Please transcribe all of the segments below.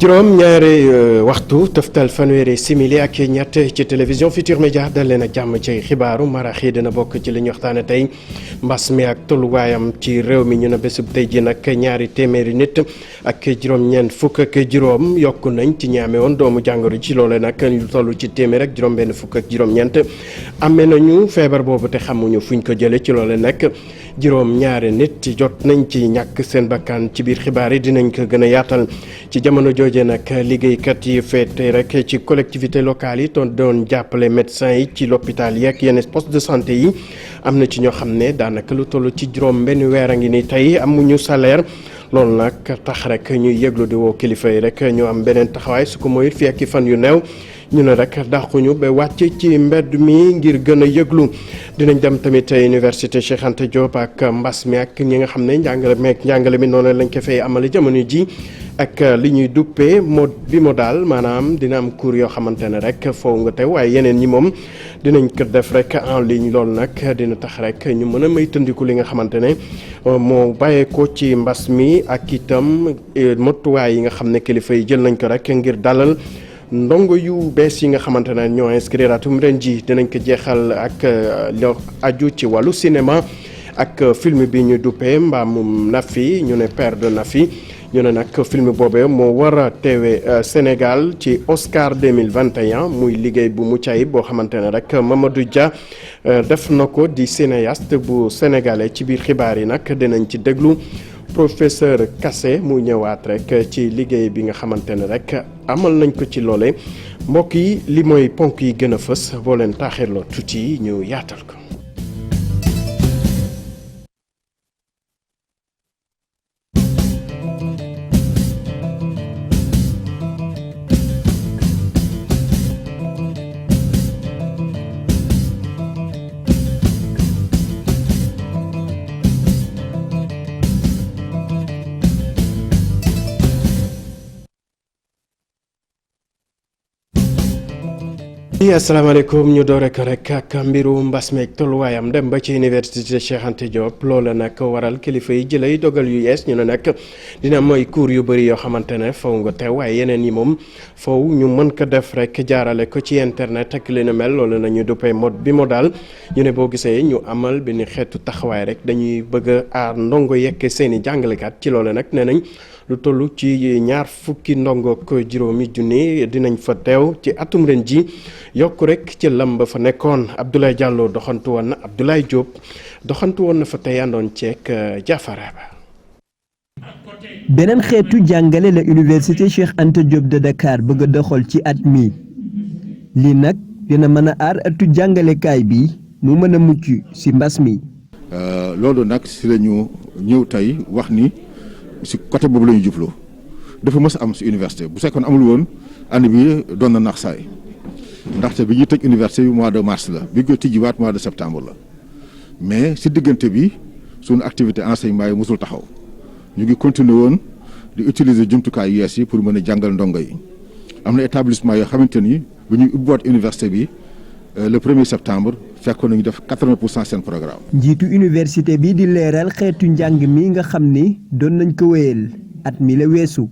juróom ñaari waxtu tëftal fanweeri simili ak ñett ci télévision Futurs Médias dal leen ak jàmm ci xibaaru marax yi dina bokk ci li ñu waxtaane tey mbas mi ak tolluwaayam ci réew mi ñu ne bésub tey ji nag ñaari téeméeri nit ak juróom-ñeent fukk ak juróom yokku nañ ci ñi amee woon doomu jàngoro ci loole nag lu toll ci téeméer ak juróom-benn fukk ak juróom-ñeent amee nañu feebar boobu te xamuñu fuñ ko jëlee ci loole nag juróom ñaari nit jot nañ ci ñàkk seen bakkan ci biir xibaar yi dinañ ko gën a yaatal ci jamono jooje nag liggéeykat yi féete rek ci collectivité locale yi doon jàppale médecins yi ci l'hôpital yi ak yenn poste de santé yi am na ci ñoo xam ne daanaka lu toll ci juróom benn weer a ngi ni tey amuñu salaire loolu nag tax rek ñuy yëglu di woo kilifa yi rek ñu am beneen taxawaay su ko mooy fii ak fan yu néew ñu ne rek dàquñu ba wàcc ci mbedd mi ngir gën a yëglu dinañ dem tamit université Cheikh Anta Diop ak mbas mi ak ñi nga xam ne njàngale mi noonu lañ ko fay amale jamono ji ak li ñuy duppee mode bimodal maanaam dina am cours yoo xamante ne rek foofu nga teew waaye yeneen ñi moom dinañ ko def rek en ligne loolu nag dina tax rek ñu mën a maytandiku li nga xamante ne moo bàyyeekoo ci mbas mi ak itam motuwaay yi nga xam ne kilifa yi jël nañ ko rek ngir dalal ndongo yu bees yi nga xamante ne ñoo inscrire atum ren ji dinañ ko jeexal ak lo aju ci wàllu cinéma ak film bi ñu duppee mbaamum Nafi ñu ne père de Nafi ñu ne nag film boobee moo war a teewe Sénégal ci Oscar 2021 muy liggéey bu mucc ayib boo xamante ne rek Mamadou Dia def na ko di cinéaste bu sénégalais ci biir xibaar yi nag dinañ ci déglu professeur Kassé mu ñëwaat rek ci liggéey bi nga xamante ne rek amal nañ ko ci loole mbokk yi li mooy ponk yi gën a fës boo leen taaxirloo tuuti ñu yaatal ko. asalaamaaleykum ñu door rek ak mbiru mbas meeg tolluwaayam dem ba ci université Cheikh Anta Diop loola nag waral kilifa yi jëlay dogal yu yees ñu ne nag dina mooy cours yu bëri yoo xamante ne faw nga teew waaye yeneen yi moom faw ñu mën ko def rek jaarale ko ci internet ak li nu mel loolu nañu duppee mode bimodal ñu ne boo gisee ñu amal benn xeetu taxawaay rek dañuy bëgg a aar ndongo yekk seeni jàngalekat ci loolu nag nee nañ lu toll ci ñaar fukki ndongo ko juróomi junni dinañ fa teew ci atum ren ji yokk rek ci lam ba fa nekkoon Abdoulaye Diallo doxantu woon na Abdoulaye Diop doxantu woon na fa tey àndoon ceek Jaafara ba beneen xeetu jàngale la université Cheikh Anta Diop de Dakar bëgg a doxal ci at mi lii nag dina mën a aar atu jàngalekaay bi mu mën a mucc ci mbas mi. loolu nag ci la ñu ñëw tey wax ni ci côté boobu la ñu jublu dafa mës a am ci université bu fekkoon amul woon année bi doon na nax saay ndaxte bi ñuy tëj université bi mois de mars la bi ko tijjiwaat mois de septembre la mais ci diggante bi suñu activité enseignement yi mosul taxaw ñu ngi continuer woon di utiliser jumtukaay yu yees yi pour mën a jàngal ndongo yi am na établissement yoo xamante ni bu ñuy ubbiwaat université bi le 1er septembre fekkoon nañu def 80% seen programme. njiitu université bi di leeral xeetu njàng mi nga xam ni doon nañ ko wéyal at mi la weesu.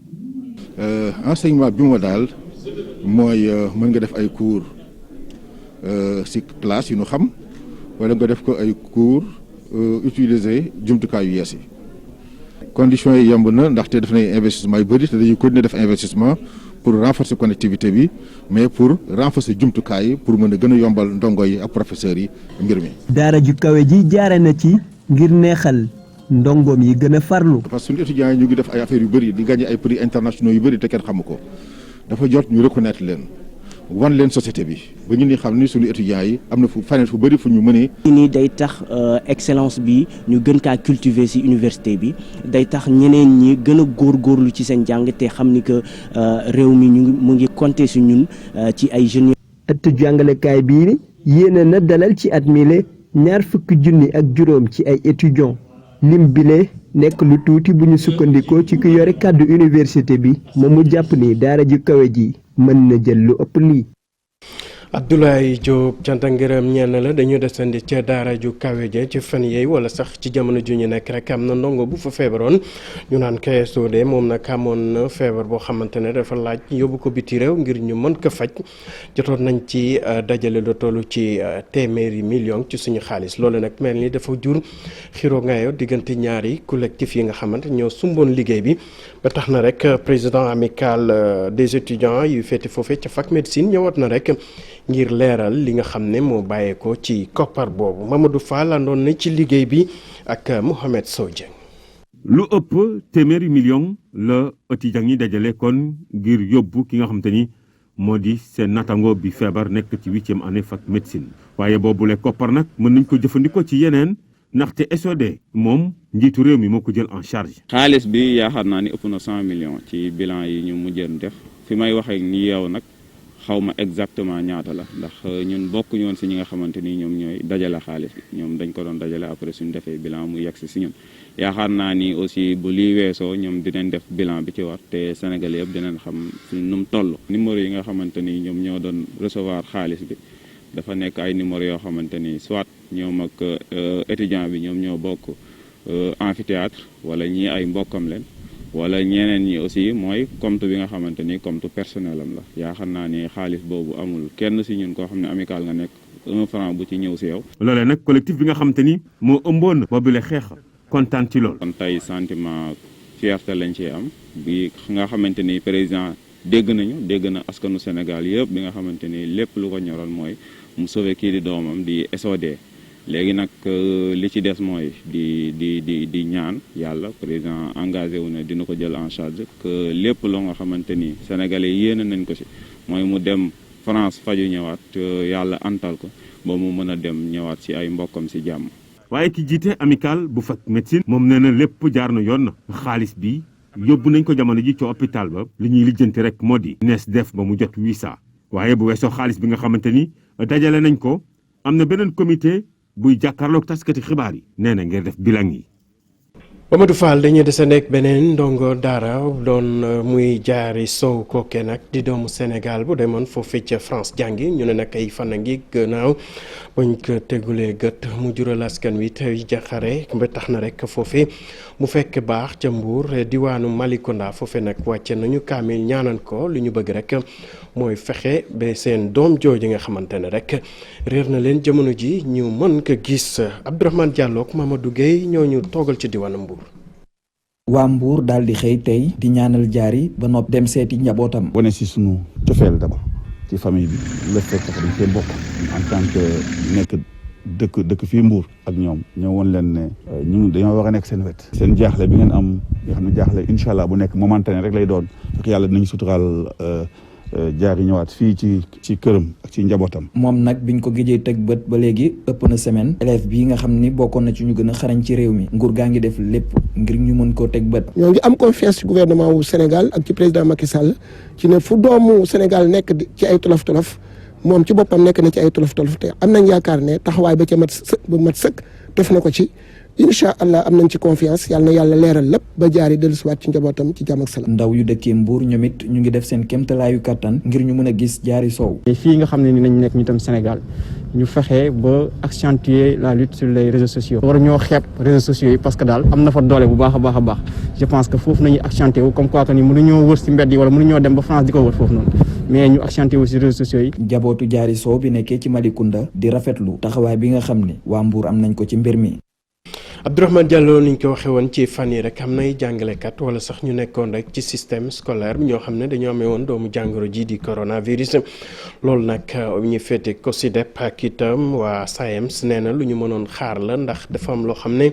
enseignement bi moo daal mooy mën nga def ay cours ci classe yu ñu xam wala nga def ko ay cours utiliser jumtukaay yu yees yi. conditions yi yemb na ndaxte def nañ investissement yu bëri te dañuy continuer def investissement pour renforcer connectivité bi mais pour renforcer jumtukaay yi pour mën a gën a yombal ndongo yi ak professeurs yi mbir mi. daara ju kawe ji jaare na ci ngir neexal ndongoom yi gën a farlu. parce que suñu étudiants yi ñu ngi def ay affaires yu bëri di gagner ay prix internationaux yu bëri te kenn xamu ko dafa jot ñu reconnaître leen wan leen société bi ba ñu ni xam ni suñu étudiants yi am na fu faneen fu bëri fu ñu mënee. nii day tax excellence bi ñu gën kaa cultiver ci université bi day tax ñeneen ñi gën a góorgóorlu ci seen jàng te xam ni que réew mi mu ngi compter ci ñun ci ay jeunes. ëtt jàngalekaay bii yéene na dalal ci at mile ñaar fukki junni ak juróom ci ay étudiants lim bile nekk lu tuuti bu ñu sukkandikoo ci ki yore kàddu université bi moom mu jàpp ni daara ji kawe ji mën na jël lu ëpp lii. Abdoulaye Diop cant ak ngërëm ñenn la dañu desandi ca daara ju kawe ja ci fan yeey wala sax ci jamono ju ñu nekk rek am na ndongo bu fa feebaroon ñu naan KSOD moom nag amoon na feebar boo xamante ne dafa laaj yóbbu ko biti réew ngir ñu mën ko faj jotoon nañ ci dajale lu toll ci téeméeri million ci suñu xaalis loolu nag mel ni dafa jur xiro ngayo diggante ñaari collectif yi nga xamante ñoo sumboon liggéey bi ba tax na rek président amical des étudiants yu féete foofee ca fac médecine ñëwaat na rek ngir leeral li nga xam ne moo bàyyeekoo ci koppar boobu Mamadou Fall àndoon na ci liggéey bi ak Mohamed Sow Dieng. lu ëpp téeméeri million la étudiants yi dajale kon ngir yóbbu ki nga xam te ni moo di seen natango bi feebar nekk ci 8e année fac médecine waaye boobule koppar nag mën nañ ko jëfandikoo ci yeneen ndaxte SOD moom njiitu réew mi moo ko jël en charge. xaalis bi yaakaar naa ni ëpp na 100 millions ci bilan yi ñu mujjeen def fi may waxee ni yow nag. xaw ma exactement ñaata la ndax ñun bokk ñoon si ñi nga xamante ni ñoom ñooy dajale xaalis bi ñoom dañ ko doon dajale après suñu defee bilan mu yegg si ñun yaakaar naa ni aussi bu lii weesoo ñoom dinañ def bilan bi ci war te Sénégal yëpp dinañ xam nu mu toll. numéro yi nga xamante ni ñoom ñoo doon recevoir xaalis bi dafa nekk ay numéro yoo xamante ni soit ñoom ak étudiant bi ñoom ñoo bokk amphithéâtre wala ñii ay mbokkam leen. wala ñeneen ñi aussi mooy compte bi nga xamante ni compte personnel am la yaakaar naa ni xaalis boobu amul kenn si ñun koo xam ne amical nga nekk 1 franc bu ci ñëw si yow. loolee nag collectif bi nga xamante ni moo ëmboon boobule xeex kontaan ci lool. kon tey sentiment fierté lañ ci am bi nga xamante ni président dégg na askanu Sénégal yëpp bi nga xamante ni lépp lu ko ñoroon mooy mu sauver kii di doomam di SOD. léegi nag li ci des mooy di ñaan yàlla président engagé wu ne dina ko jël en charge que lépp loo nga xamante ni sénégalais yéene nañ ko ci mooy mu dem France faju ñëwaat yàlla antal ko ba mu mën a dem ñëwaat ci ay mbokkam ci jàmm. waaye ki jiite amical bu fac médecine moom nee na lépp jaar na yoon na xaalis bi yóbbu nañ ko jamono ji ci hôpital ba li ñuy lijjanti rek moo di nees def ba mu jot 800 waaye bu weesoo xaalis bi nga xamante ni dajale nañ ko am na beneen comité. buy jàkkaarloog taskati xibaar yi nee na ngir def bilan yi. Mamadou Fall dañuy dese nekk beneen ndongo daara doon muy jaari sow kooke nag di doomu Sénégal bu demoon foofee ca France jàngi ñu ne nag ay fan a ngi gannaaw bañ ko tegulee gët mu jural askan wi tey jaxare ba tax na rek foofee mu fekk baax ca Mbour diwaanu Malicounda foofee nag wàcce nañu kaamil ñaanan ko li ñu bëgg rek mooy fexe ba seen doom jooju nga xamante ne rek réer na leen jamono ji ñu mën ko gis Abdourahmane Diallo ak Mamadou Gueye ñoo ñu toogal ci diwaanu Mbour. waa Mbour daal di xëy tey di ñaanal jaari ba nopp dem seeti njabootam. wane si sunu cofeel d'abord ci famille bi la fekk dañ cee bokk en tant que nekk dëkk fii Mbour ak ñoom ñoo woon leen ne ñu dañoo war a nekk seen wet. seen jaaxle bi ngeen am nga xam ne jaaxle incha allah bu nekk momentané rek lay doon fekk yàlla dinañ suturaal jaar yi ñëwaat fii ci këram ak ci njabootam. moom nag biñ ko gëjee teg bët ba léegi ëpp na semaine élève bii nga xam ni bokkoon na ci ñu gën a xarañ ci réew mi nguur gaa ngi def lépp ngir ñu mën koo teg bët. ñoo ngi am confiance ci gouvernement wu Sénégal ak ci président Macky Sall ci ne fu doomu Sénégal nekk ci ay tolof-tolof moom ci boppam nekk na ci ay tolof-tolof te am nañ yaakaar ne taxawaay ba ca mat sëkk def na ko ci. incha allah am nañ ci confiance yàlla na yàlla leeral lépp ba jaari dellusiwaat ci njabootam ci jàmm ak salaam. ndaw yu dëkkee Mbour ñoom it ñu ngi def seen kéemtalaayu kattan ngir ñu mën a gis jaari sow. fii nga xam ne ni nañ nekk ñu tam Sénégal ñu fexe ba accentuer la lutte sur les réseaux sociaux. war ñoo xeeb réseaux sociaux yi parce que daal am na fa doole bu baax a baax je pense que foofu nañuy accentuer wu comme quoi que ni mënuñoo wër si mbedd yi wala mënuñoo dem ba France di ko wër foofu noonu mais ñu accentuer wu si réseaux sociaux yi. jabootu jaari sow bi nekkee ci Malicounda di rafetlu taxawaay bi nga xam ne waa Mbour am nañ ko ci mbir mi. Abdourahmane Diallo ni ñu ko waxee woon ci fan yi rek am nay jàngalekat wala sax ñu nekkoon rek ci système scolaire bi ñoo xam ne dañoo amee woon doomu jàngoro ji di coronavirus loolu nag ñu féete COSYDEP ak itam waa SAEMS nee na lu ñu mënoon xaar la ndax dafa am loo xam ne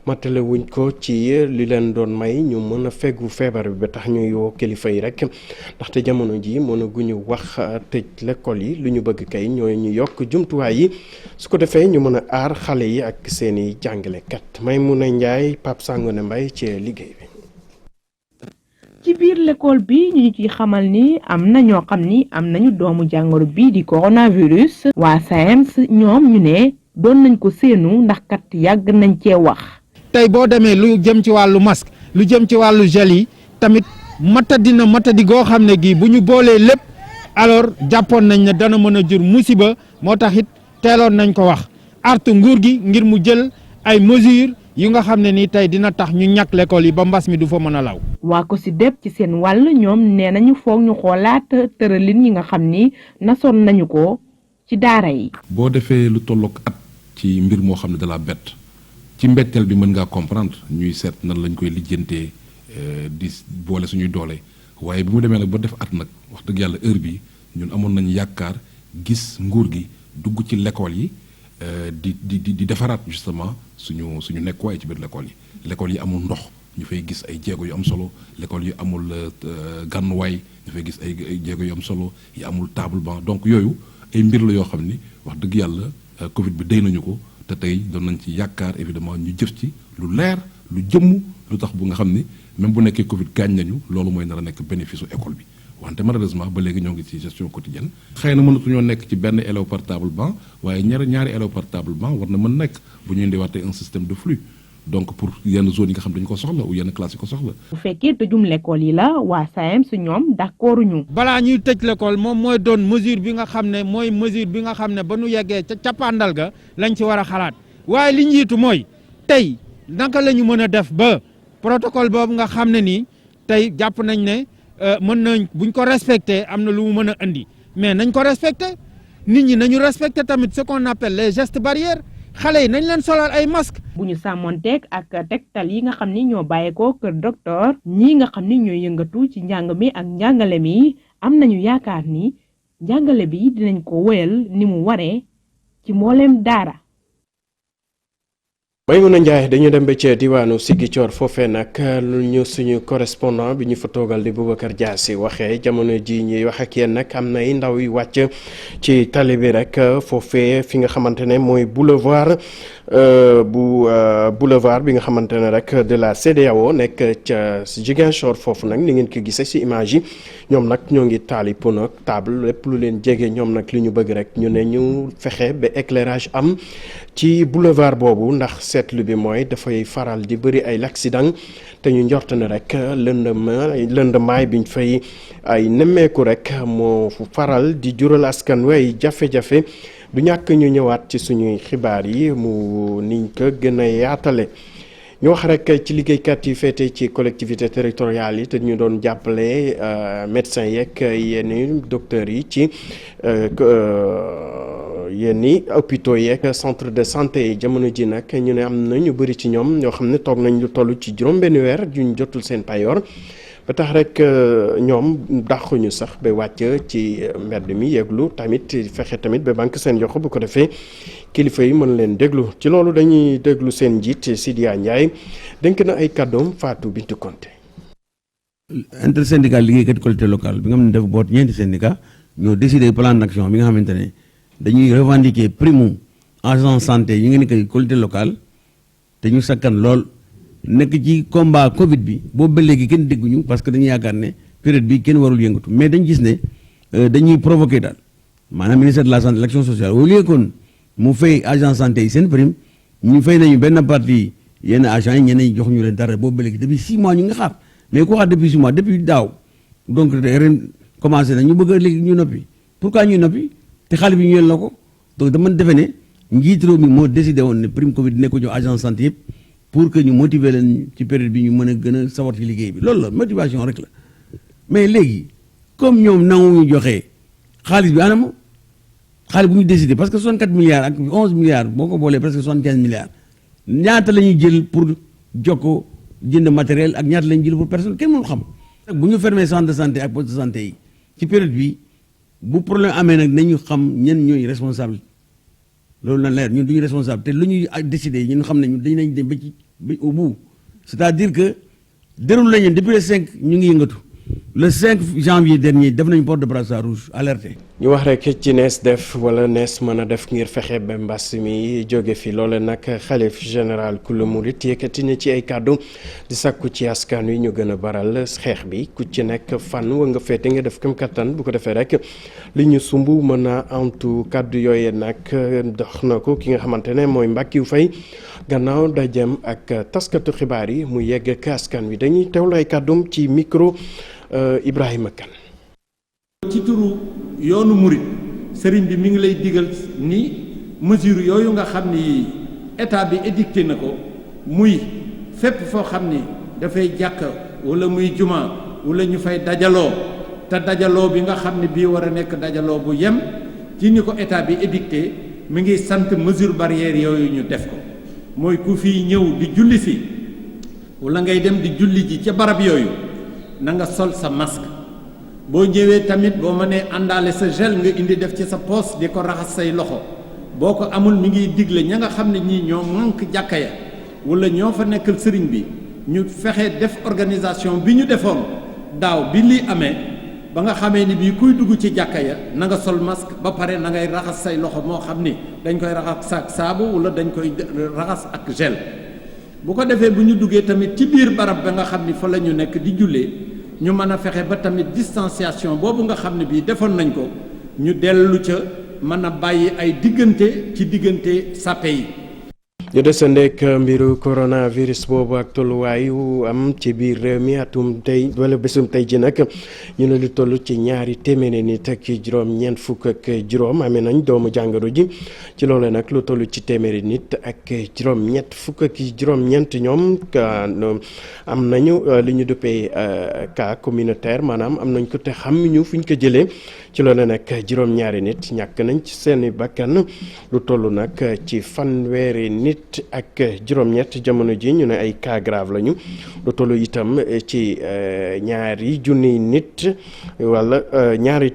matale wuñ ko ci li leen doon may ñu mën a feggu feebar bi ba tax ñuy woo kilifa yi rek ndaxte jamono ji mën a guñu wax tëj l'école yi lu ñu bëgg kay ñooy ñu yokk jumtuwaay yi su ko defee ñu mën a aar xale yi ak seeni jàngalekat Maymuna Njaay Pape Sangone Mbay ci liggéey bi. ci biir l'école bi ñu ci xamal ni am na ñoo xam ni am nañu doomu jàngoro bii di coronavirus waa SAEMS ñoom ñu ne doon nañ ko séenu ndax kat yàgg nañ cee wax. tey boo demee lu jëm ci wàllu masque lu jëm ci wàllu gel yi tamit matadi goo xam ne gii bu ñu boolee lépp alors jàppoon nañ ne dana mën a jur musiba moo tax it teeloon nañ ko wax artu nguur gi ngir mu jël ay mesures yi nga xam ne ni tey dina tax ñu ñàkk l'école yi ba mbas mi du fa mën a law. waa ko si dépp ci seen wàll ñoom nee nañu foog ñu xoolaat tëralin yi nga xam ni nasoon nañu ko ci daara yi. boo defee lu tollook at ci mbir moo xam ne da la bett ci mbetteel bi mën ngaa comprendre ñuy seet nan lañ koy lijjantee di boole suñuy doole waaye bi mu demee nag ba def at nag wax dëgg yàlla heure bi ñun amoon nañ yaakaar gis nguur gi dugg ci l'école yi di defaraat justement suñu nekkuwaay ci biir l'école yi amul ndox ñu fay gis ay jéego yu am solo l'école yi amul gànnuwaay ñu fay gis ay jéego yu am solo yi amul table banc donc yooyu ay mbir la yoo xam ni wax dëgg yàlla Covid bi dey nañu ko te tey doon nañ ci yaakaar évidemment ñu jëf ci lu leer lu jëmm lu tax bu nga xam ni même bu nekkee Covid gaañ nañu loolu mooy nar a nekk bénéfice u école bi wante malheureusement ba léegi ñoo ngi ci gestion quotidienne xëy na mënatuñoo nekk ci benn élève par table banc waaye ñaari élève par table banc war na mën nekk bu ñuy ndiwaatee un système de flux donc pour yenn zone yi nga xam dañu ko soxla ou yenn classe yi ko soxla. bu fekkee tëjum l'école yi la waa SAEMS ñoom d'accord ñu. balaa ñuy tëj l'école moom mooy doon mesure bi nga xam ne mooy mesure bi nga xam ne ba nu yeggee ca cappaandal ga lañ ci war a xalaat waaye li njiitu mooy tey naka la ñu mën a def ba protocole boobu nga xam ne nii tey jàpp nañ ne mën nañ buñ ko respecté am na lu mu mën a indi mais nañ ko respecté nit ñi nañu respecté tamit ce qu'on appelle les gestes barrières xale yi nañ leen solal ay masques. bu ñu sàmmonteeg ak tegtal yi nga xam ni ñoo bàyyeekoo kër docteur ñii nga xam ni ñooy yëngatu ci njàng mi ak njàngale mi am nañu yaakaar ni njàngale bi dinañ ko wéyal ni mu waree ci mbooleem daara. Maymuna Njaay dañu dem ba ca diwaanu Ziguinchor foofee nag lu ñu suñu correspondant bi ñu fa toogal di Boubacar Diassi waxee jamono ji ñuy wax ak yéen nag am na ay ndaw yu wàcc ci tali bi rek foofee fi nga xamante ne mooy boulevard bi nga xamante ne rek de la CEDEAO nekk ca Ziguinchor foofu nag ni ngeen ko gisee ci image yi ñoom nag ñoo ngi taali pono ak table lépp lu leen jege ñoom nag li ñu bëgg rek ñu ne ñu fexe ba éclairage am ci boulevard boobu ndax seetlu bi mooy dafay faral di bëri ay accident te ñu njort ne rek lëndamaay biñ fay ay nemmeeku rek moo faral di jural askan wi ay jafe-jafe du ñàkk ñu ñëwaat ci suñuy xibaar yi mu niñ ko gën a yaatale ñu wax rek ci liggéeykat yi féete ci collectivité territoriale yi te ñu doon jàppale médecins yeeg yenn docteurs yi ci yenn hôpitaux yeeg centre de santé yi jamono ji nag ñu ne am na ñu bëri ci ñoom ñoo xam ne toog nañ lu toll ci juróom-benn weer duñ jotul seen payoor ba tax rek ñoom dàquñu sax ba wàcc ci mbedd mi yeglu tamit fexe tamit ba banque seen yoxo bu ko defee kilifa yi mën leen déglu ci loolu dañuy déglu seen njiit Sidia Ndiaye dénk na ay kàddoom Fatou Bintou Konté. intersyndical liggéeykat collectivité locale bi nga xam ne dafa boot ñeenti syndicat ñoo décidé plan d'action bi nga xamante ne dañuy revendiquer prime agent santé yi nga nekk collectivité locale te ñu sakkan lool nekk ci combat Covid bi boobu ba léegi kenn dégguñu parce que dañuy yaakaar ne période bi kenn warul yëngatu mais dañ gis ne dañuy provoquer daal maanaam ministère de la santé et de l'action sociale au lieu kon mu fay agent santé yi seen prime ñu fay nañu benn partie yenn agents yi ñeneen ñi jox ñu leen dara boobu ba léegi depuis 6 mois ñu ngi xaar mais ku xaar depuis 6 mois depuis daaw donc ren commencé na ñu bëgg a léegi ñu noppi pourquoi ñuy noppi te xaalis bi ñu leen la ko donc dama defe ne njiit réew mi moo décidé woon ne prime Covid nekk ko jox agent santé yëpp pour que ñu motiver leen ci période bi ñu mën a gën a sawar ci liggéey bi loolu la motivation rek la mais léegi comme ñoom nanguñu joxe xaalis bi anam xaalis bu ñu décidé parce que 64 milliards ak 11 milliards boo ko boolee presque 75 milliards ñaata la ñuy jël pour jokko jënd matériel ak ñaata la ñuy jël pour personne kenn mënul xam. bu ñu fermé centre de santé ak poste de santé yi ci période bi bu problème amee nag nañu xam ñen ñooy responsable loolu la leer ñun duñu responsable te lu ñuy décidé ñun xam ne ñun dañu nañ dem ba ci au bout c'est-à-dire que déroulé nañu depuis le 5 ñu ngi yëngatu le 5 janvier dernier def nañu porte de brassard rouge alerté. ñu wax rek ci nees def wala nees mën a def ngir fexe ba mbas mi jóge fi loole nag xalif général kulu murit yëkkati na ci ay kàddu di sakku ci askan wi ñu gën a baral xeex bi ku ci nekk fan wa nga féete nga def kam kattan bu ko defee rek li ñu sumb mën a antu kàddu yooye nag dox na ko ki nga xamante ne mooy Mbackiou Faye gannaaw dajem ak taskatu xibaar yi mu yegg ak askan wi dañuy teewlu ay kàddum ci micro Ibrahima Kane. ci turu yoonu murit sëriñ bi mi ngi lay digal ni mesure yooyu nga xam ni état bi édicté na ko muy fépp foo xam ni dafay jàkka wala muy juma wala ñu fay dajaloo te dajaloo bi nga xam ne bii war a nekk dajaloo bu yem ci ni ko état bi édicté mi ngi sant mesure barrière yooyu ñu def ko mooy ku fi ñëw di julli si wala ngay dem di julli ji ca barab yooyu na nga sol sa masque boo ñëwee tamit boo mënee àndaale sa gel nga indi def ci sa poos di ko raxas say loxo boo ko amul mi ngi digle ña nga xam ne ñii ñoo manque jàkka ya wala ñoo fa nekkal sëriñ bi ñu fexe def organisation bi ñu defoon daaw bi lii amee ba nga xamee ni bii kuy dugg ci jàkka ya na nga sol masque ba pare na ngay raxas say loxo moo xam ni dañ koy raxas ak saabu wala dañ koy raxas ak gel bu ko defee bu ñu duggee tamit ci biir barab ba nga xam ni fa la ñu nekk di jullee ñu mën a fexe ba tamit distanciation boobu nga xam ne bii defoon nañ ko ñu dellu ca mën a bàyyi ay diggante ci diggante sàppe yi. ñu desandeek mbiru coronavirus boobu ak tolluwaay wu am ci biir réew mi atum tey wala bésum tey ji nag ñu ne lu toll ci ñaari téeméeri nit ak juróom-ñeent fukk ak juróom amee nañ doomu jàngoro ji ci loole nag lu toll ci téeméeri nit ak juróom-ñett fukk ak juróom-ñeent ñoom am nañu li ñu duppee cas communautaire maanaam am nañ ko te xamuñu fu ñu ko jëlee ci loole nag juróom-ñaari nit ñàkk nañ ci seeni bakkan lu toll nag ci fanweeri nit ak juróom-ñett jamono ji ñu ne ay cas grave lañu lu tollu itam ci ñaari junniy nit wala ñaari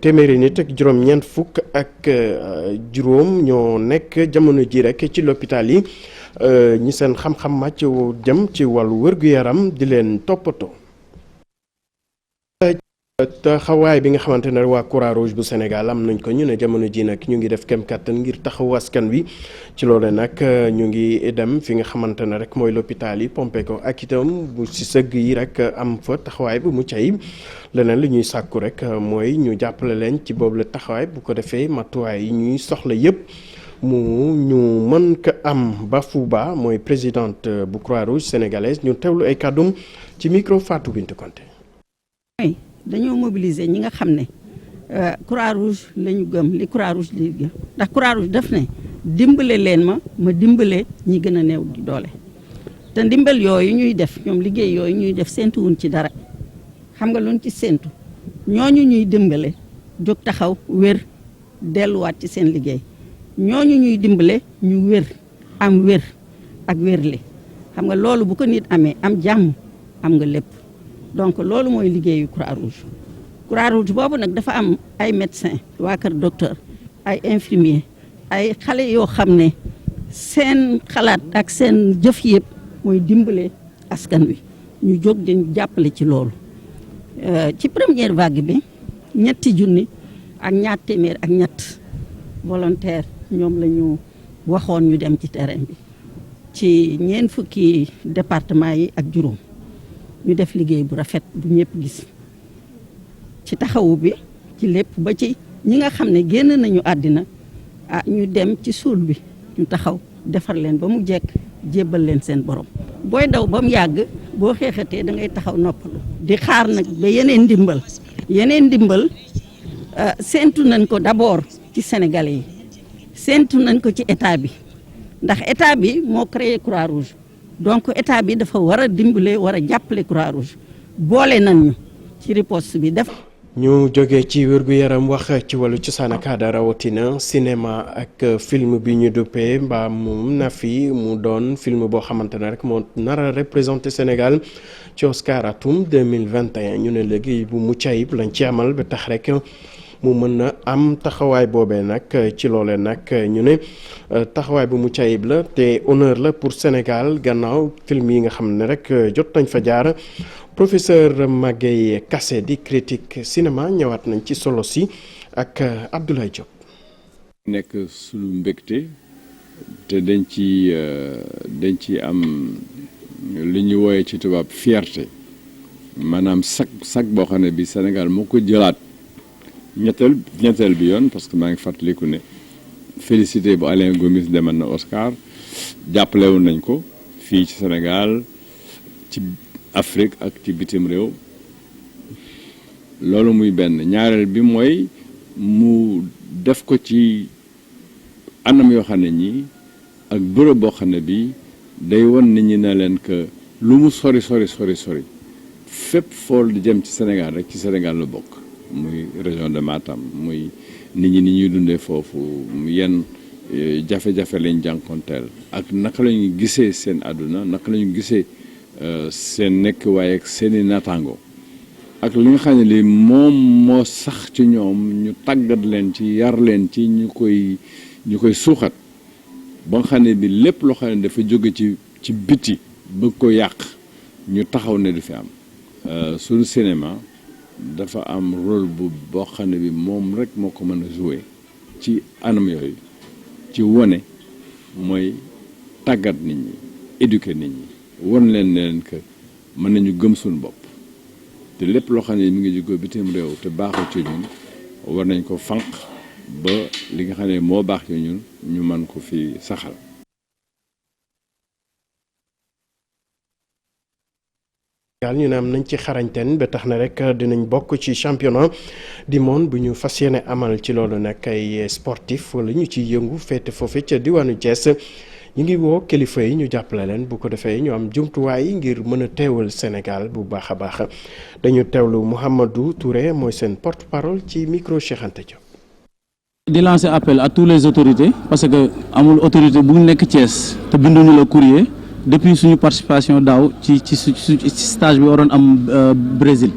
téeméeri nit ak juróom-ñeent fukk ak juróom ñoo nekk jamono ji rek ci l'hôpital yi ñi seen xam-xam màcc jëm ci wàllu wér-gu-yaram di leen toppatoo. taxawaay bi nga xamante ne waa Croix-Rouge bu Sénégal am nañ ko ñu ne jamono ji nag ñu ngi def kem kàttan ngir taxawu askan wi ci loole nag ñu ngi dem fi nga xamante ne rek mooy l'hôpital yi pompé ko ak itam bu si sëgg yi rek am fa taxawaay bu mucc ayib leneen li ñuy sàkku rek mooy ñu jàppale leen ci boobu la taxawaay bu ko defee matuwaay yi ñuy soxla yëpp ñu mën ko am. Bafouba mooy présidente bu Croix-Rouge sénégalaise ñu teewlu ay kàddum ci micro Fatou Bintou Konté. dañoo mobiliser ñi nga xam ne Croix-Rouge la ñu gëm li Croix-Rouge li gëm ndax Croix-Rouge daf ne dimbale leen ma dimbale ñi gën a néew di doole te ndimbal yooyu ñuy def ñoom liggéey yooyu ñuy def séentuwuñ ci dara xam nga luñ ci séentu ñooñu ñuy dimbale jóg taxaw wér delluwaat ci seen liggéey ñooñu ñuy dimbale ñu wér am wér ak wérle xam nga loolu bu ko nit amee am jàmm am nga lépp. donc loolu mooy liggéeyu Croix-Rouge Croix-Rouge boobu nag dafa am ay médecins waa kër docteur ay infirmiers ay xale yoo xam ne seen xalaat ak seen jëf yëpp mooy dimbale askan wi ñu jóg di jàppale ci loolu ci première vague bi 3 ak ñaar téeméer ak ñett volontaire ñoom la ñu waxoon ñu dem ci terrain bi ci 4 fukki département yi ak juróom ñu def liggéey bu rafet bu ñëpp gis ci taxawu bi ci lépp ba ci ñi nga xam ne génn nañu àddina ñu dem ci suul bi ñu taxaw defar leen ba mu jekk jébbal leen seen borom booy daw ba mu yàgg boo xeexatee da ngay taxaw noppalu di xaar nag ba yeneen ndimbal séentu nañ ko d'abord ci Sénégalais yi séentu nañ ko ci état bi ndax état bi moo créé Croix-Rouge donc état bi dafa war a dimbale war a jàppale Croix-Rouge boole nañu ci riposte bi def. ñu jógee ci wér-gu-yaram wax ci wàllu cosaan ak aada rawatina cinéma ak film bi ñu duppee Mbaamu Nafi mu doon film boo xamante ne rek moo nar a représenté Sénégal ci Oscar atum 2021 ñu ne léegi bu mucc ayib lañ ci amal ba tax rek mu mën na am taxawaay boobee nag ci loole nag ñu ne taxawaay bu mucc ayib la te honneur la pour Sénégal gannaaw film yi nga xam ne rek jot nañ fa jaar. Professeur Magueye Kassé di critique cinéma ñëwaat nañ ci solo si ak Abdoulaye Diop. nekk sunu mbégte te dañ ci am li ñu wooye ci tubaab fierté maanaam sag boo xam ne bi Sénégal moo ko jëlaat ñetteel bi yoon parce que maa ngi fàttaliku ne félicité bu Alain Gomis demal na Oscar jàppalewoon nañ ko fii ci Sénégal ci Afrique ak ci bitim réew loolu muy benn ñaareel bi mooy mu def ko ci anam yoo xam ne ñi ak bërëb boo xam ne bi day won nit ñi ne leen que lu mu sori fépp fool di jëm ci Sénégal rek ci Sénégal la bokk muy région de Matam muy nit ñi ni ñuy dundee foofu yenn jafe-jafe lañ jànkonteel ak naka la ñu gisee seen àdduna naka la ñu gisee seen nekk waaye ak seeni naataango ak li nga xam ne li moom moo sax ci ñoom ñu tàggat leen ci yar leen ci ñu koy suuxat ba nga xam ne bi lépp loo xam ne dafa jóge ci biti bëgg ko yàq ñu taxaw ne du fi am suñu cinéma dafa am rôle boo xam ne bi moom rek moo ko mën a jouer ci anam yooyu ci wone mooy tàggat nit ñi éduquer nit ñi won leen ne leen que mën nañu gëm suñu bopp te lépp loo xam ne mi ngi jóge bitim réew te baaxul ci ñun war nañ ko fànq ba li nga xam ne moo baax ci ñun ñu mën ko fi saxal. ñu ne am nañ ci xarañteen ba tax na rek dinañ bokk ci championnat du monde bu ñu fas yéene amal ci loolu nag ay sportif wala ñu ciy yëngu féete foofu ca diwaanu Thiès ñu ngi woo kilifa yi ñu jàppale leen bu ko defee ñu am jumtuwaay ngir mën a teewal Sénégal bu baax a baax dañu teewlu Mouhamadou Touré mooy seen porte-parole ci micro Cheikh Anta Diop. di lancer appel à toutes les autorités parce que amul autorité bu nekk Thiès te binduñu la courrier. Depuis suñu participation daaw ci stage bi waroon am Brésil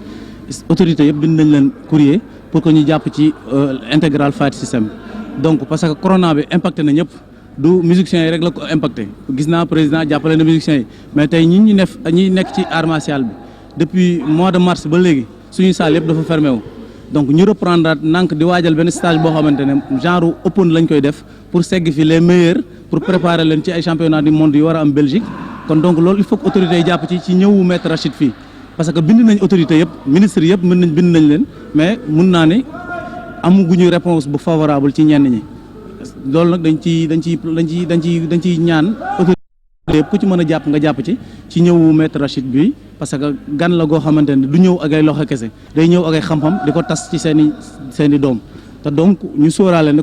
autorité yëpp bind nañ leen courrier pour que ñu jàpp ci intégral fight system donc parce que corona bi impacté na ñëpp du musiciens yi rek la ko impacté gis naa président jàppale na musiciens yi mais tey ñi nekk ci art martial bi depuis mois de mars ba léegi suñu salle yëpp dafa fermé wu donc ñu reprendre nank di waajal benn stage boo xamante ne genre open lañ koy def pour segg fi les meilleurs pour préparer leen ci ay championnat du monde yu war a am Belgique kon donc loolu il faut que autorités yi jàpp ci ñëwu Maître Rachid fii parce que bind nañ autorités yëpp ministres yëpp bind nañ leen mais mun naa ne amuguñu réponse bu favorable ci ñenn ñi loolu nag dañ ciy ñaan autorités yëpp ku ci mën a jàpp nga jàpp ci ñëwu Maître Rachid bi parce que gan la goo xamante ne du ñëw ak ay loxo kese day ñëw ak ay xam-xam di ko tas ci seeni doom te donc ñu sóoraale ne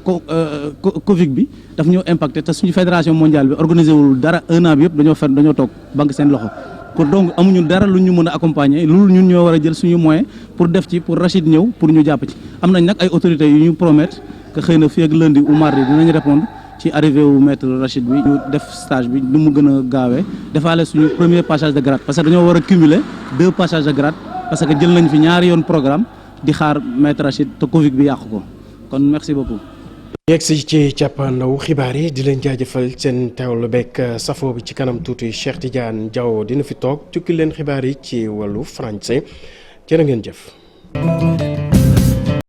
Covid bi daf ñoo impacté te suñu fédération mondiale bi organisé wul dara un an bi yëpp dañoo toog banque seen loxo kon donc amuñu dara lu ñu mën a accompagner loolu ñun ñoo war a jël suñu moyen pour def ci pour Rachid ñëw pour ñu jàpp ci am nañ nag ay autorités yu ñu promettre que xëy na fii ak lundi ou mardi dinañ répondre ci arrivé wu Maître Rachid bi ñu def stage bi nu mu gën a gaawee defaale suñu premier passage de grade parce que dañoo war a cumuler 2 passages de grade parce que jël nañ fi ñaari yoon programme di xaar Maître Rachid te Covid bi yàqu ko kon merci beaucoup. yegg si ci cappaandaw xibaar yi di leen jaajëfal seen teewlu beeg safoo bi ci kanam tuuti Cheikh Tidiane Diaw dina fi toog jukki leen xibaar yi ci wàllu français jërë ngeen jëf.